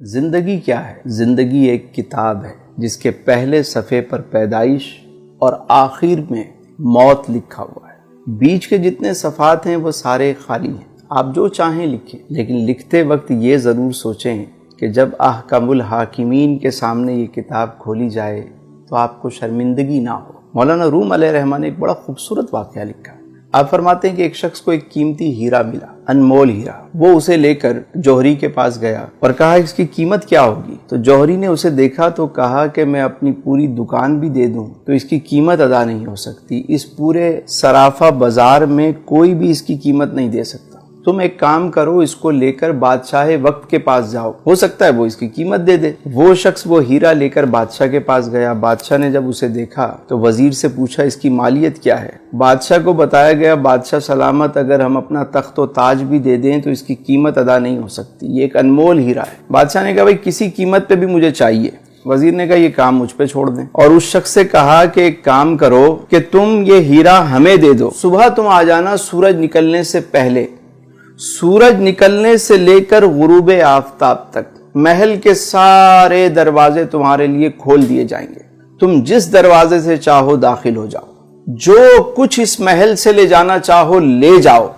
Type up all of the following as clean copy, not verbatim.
زندگی کیا ہے؟ زندگی ایک کتاب ہے جس کے پہلے صفحے پر پیدائش اور آخر میں موت لکھا ہوا ہے۔ بیچ کے جتنے صفحات ہیں وہ سارے خالی ہیں، آپ جو چاہیں لکھیں، لیکن لکھتے وقت یہ ضرور سوچیں کہ جب احکم الحاکمین کے سامنے یہ کتاب کھولی جائے تو آپ کو شرمندگی نہ ہو۔ مولانا روم علیہ الرحمٰن نے ایک بڑا خوبصورت واقعہ لکھا۔ آپ فرماتے ہیں کہ ایک شخص کو ایک قیمتی ہیرا ملا، انمول ہیرا۔ وہ اسے لے کر جوہری کے پاس گیا اور کہا اس کی قیمت کیا ہوگی؟ تو جوہری نے اسے دیکھا تو کہا کہ میں اپنی پوری دکان بھی دے دوں تو اس کی قیمت ادا نہیں ہو سکتی، اس پورے سرافہ بازار میں کوئی بھی اس کی قیمت نہیں دے سکتا۔ تم ایک کام کرو، اس کو لے کر بادشاہ وقت کے پاس جاؤ، ہو سکتا ہے وہ اس کی قیمت دے دے۔ وہ شخص وہ ہیرا لے کر بادشاہ کے پاس گیا۔ بادشاہ نے جب اسے دیکھا تو وزیر سے پوچھا اس کی مالیت کیا ہے؟ بادشاہ کو بتایا گیا بادشاہ سلامت اگر ہم اپنا تخت و تاج بھی دے دیں تو اس کی قیمت ادا نہیں ہو سکتی، یہ ایک انمول ہیرا ہے۔ بادشاہ نے کہا بھائی کسی قیمت پہ بھی مجھے چاہیے۔ وزیر نے کہا یہ کام مجھ پہ چھوڑ دیں، اور اس شخص سے کہا کہ ایک کام کرو کہ تم یہ ہیرا ہمیں دے دو، صبح تم آ جانا سورج نکلنے سے پہلے، سورج نکلنے سے لے کر غروب آفتاب تک محل کے سارے دروازے تمہارے لیے کھول دیے جائیں گے، تم جس دروازے سے چاہو داخل ہو جاؤ، جو کچھ اس محل سے لے جانا چاہو لے جاؤ،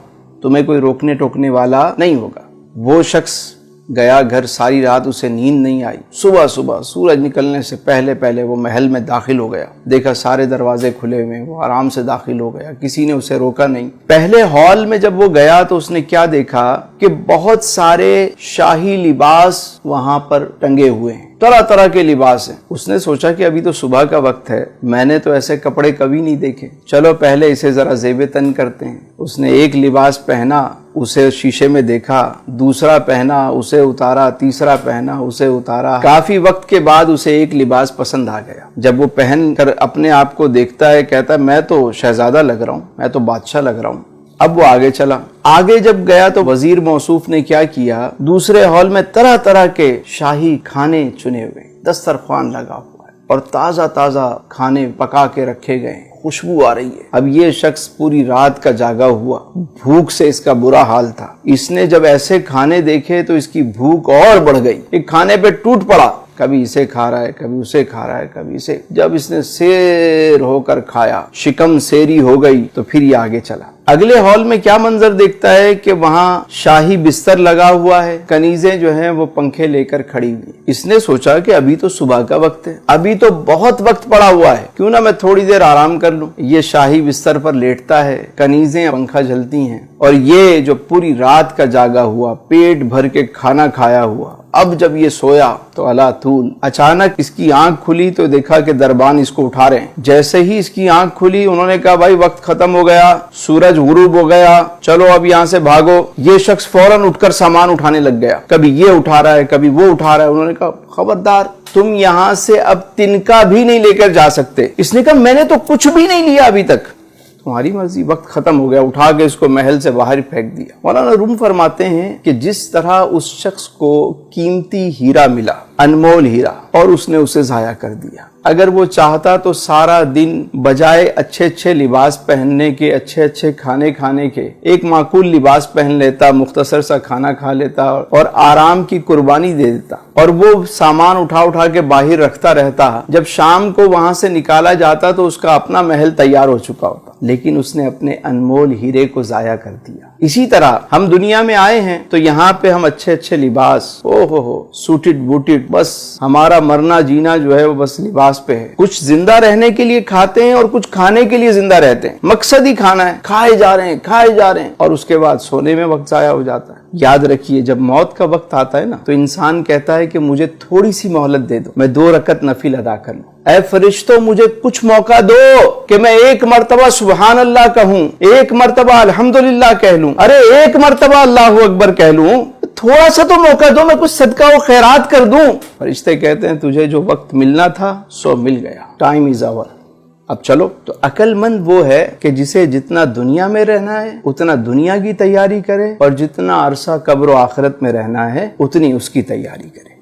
تمہیں کوئی روکنے ٹوکنے والا نہیں ہوگا۔ وہ شخص گیا گھر، ساری رات اسے نیند نہیں آئی۔ صبح سورج نکلنے سے پہلے وہ محل میں داخل ہو گیا، دیکھا سارے دروازے کھلے ہوئے، وہ آرام سے داخل ہو گیا، کسی نے اسے روکا نہیں۔ پہلے ہال میں جب وہ گیا تو اس نے کیا دیکھا کہ بہت سارے شاہی لباس وہاں پر ٹنگے ہوئے ہیں، طرح طرح کے لباس ہیں۔ اس نے سوچا کہ ابھی تو صبح کا وقت ہے، میں نے تو ایسے کپڑے کبھی نہیں دیکھے، چلو پہلے اسے ذرا زیب تن کرتے ہیں۔ اس نے ایک لباس پہنا، اسے شیشے میں دیکھا، دوسرا پہنا، اسے اتارا، تیسرا پہنا، اسے اتارا۔ کافی وقت کے بعد اسے ایک لباس پسند آ گیا۔ جب وہ پہن کر اپنے آپ کو دیکھتا ہے، کہتا ہے میں تو شہزادہ لگ رہا ہوں، میں تو بادشاہ لگ رہا ہوں۔ اب وہ آگے چلا، آگے جب گیا تو وزیر موصوف نے کیا کیا، دوسرے ہال میں طرح طرح کے شاہی کھانے چنے ہوئے، دسترخوان لگا ہوا ہے اور تازہ کھانے پکا کے رکھے گئے ہیں، خوشبو آ رہی ہے۔ اب یہ شخص پوری رات کا جاگا ہوا، بھوک سے اس کا برا حال تھا۔ اس نے جب ایسے کھانے دیکھے تو اس کی بھوک اور بڑھ گئی، ایک کھانے پہ ٹوٹ پڑا، کبھی اسے کھا رہا ہے، کبھی اسے کھا رہا ہے، کبھی اسے۔ جب اس نے سیر ہو کر کھایا، شکم سیری ہو گئی، تو پھر یہ آگے چلا۔ اگلے ہال میں کیا منظر دیکھتا ہے کہ وہاں شاہی بستر لگا ہوا ہے، کنیزیں جو ہیں وہ پنکھے لے کر کھڑی ہوئی۔ اس نے سوچا کہ ابھی تو صبح کا وقت ہے، ابھی تو بہت وقت پڑا ہوا ہے، کیوں نہ میں تھوڑی دیر آرام کر لوں۔ یہ شاہی بستر پر لیٹتا ہے، کنیزیں پنکھا جلتی ہیں، اور یہ جو پوری رات کا جاگا ہوا، پیٹ بھر کے کھانا کھایا ہوا، اب جب یہ سویا تو اللہ طول اچانک اس کی آنکھ کھلی تو دیکھا کہ دربان اس کو اٹھا رہے ہیں۔ جیسے ہی اس کی آنکھ کھلی انہوں نے کہا بھائی وقت ختم ہو گیا، سورج غروب ہو گیا، چلو اب یہاں سے بھاگو۔ یہ شخص فوراً اٹھ کر سامان اٹھانے لگ گیا، کبھی یہ اٹھا رہا ہے، کبھی وہ اٹھا رہا ہے۔ انہوں نے کہا خبردار، تم یہاں سے اب تنکا بھی نہیں لے کر جا سکتے۔ اس نے کہا میں نے تو کچھ بھی نہیں لیا ابھی تک، تمہاری مرضی، وقت ختم ہو گیا۔ اٹھا کے اس کو محل سے باہر پھینک دیا۔ مولانا روم فرماتے ہیں کہ جس طرح اس شخص کو قیمتی ہیرا ملا، انمول ہیرا، اور اس نے اسے ضائع کر دیا، اگر وہ چاہتا تو سارا دن بجائے اچھے لباس پہننے کے، اچھے کھانے کھانے کے، ایک معقول لباس پہن لیتا، مختصر سا کھانا کھا لیتا اور آرام کی قربانی دے دیتا، اور وہ سامان اٹھا کے باہر رکھتا رہتا۔ جب شام کو وہاں سے نکالا جاتا تو اس کا اپنا محل تیار ہو چکا ہوتا، لیکن اس نے اپنے انمول ہیرے کو ضائع کر دیا۔ اسی طرح ہم دنیا میں آئے ہیں تو یہاں پہ ہم اچھے لباس، سوٹڈ بوٹڈ، بس ہمارا مرنا جینا جو ہے وہ بس لباس پہ ہے۔ کچھ زندہ رہنے کے لیے کھاتے ہیں اور کچھ کھانے کے لیے زندہ رہتے ہیں، مقصد ہی کھانا ہے، کھائے جا رہے ہیں، اور اس کے بعد سونے میں وقت ضائع ہو جاتا ہے۔ یاد رکھیے جب موت کا وقت آتا ہے نا تو انسان کہتا ہے کہ مجھے تھوڑی سی مہلت دے دو، میں 2 رکعت نفل ادا کر لوں، اے فرشتوں مجھے کچھ موقع دو کہ میں 1 مرتبہ سبحان اللہ کہوں، 1 مرتبہ الحمدللہ کہہ لوں، ارے 1 مرتبہ اللہ اکبر کہہ لوں، تھوڑا سا تو موقع دو، میں کچھ صدقہ و خیرات کر دوں۔ فرشتے کہتے ہیں تجھے جو وقت ملنا تھا سو مل گیا، ٹائم از اوور، اب چلو۔ تو عقل مند وہ ہے کہ جسے جتنا دنیا میں رہنا ہے اتنا دنیا کی تیاری کرے، اور جتنا عرصہ قبر و آخرت میں رہنا ہے اتنی اس کی تیاری کرے۔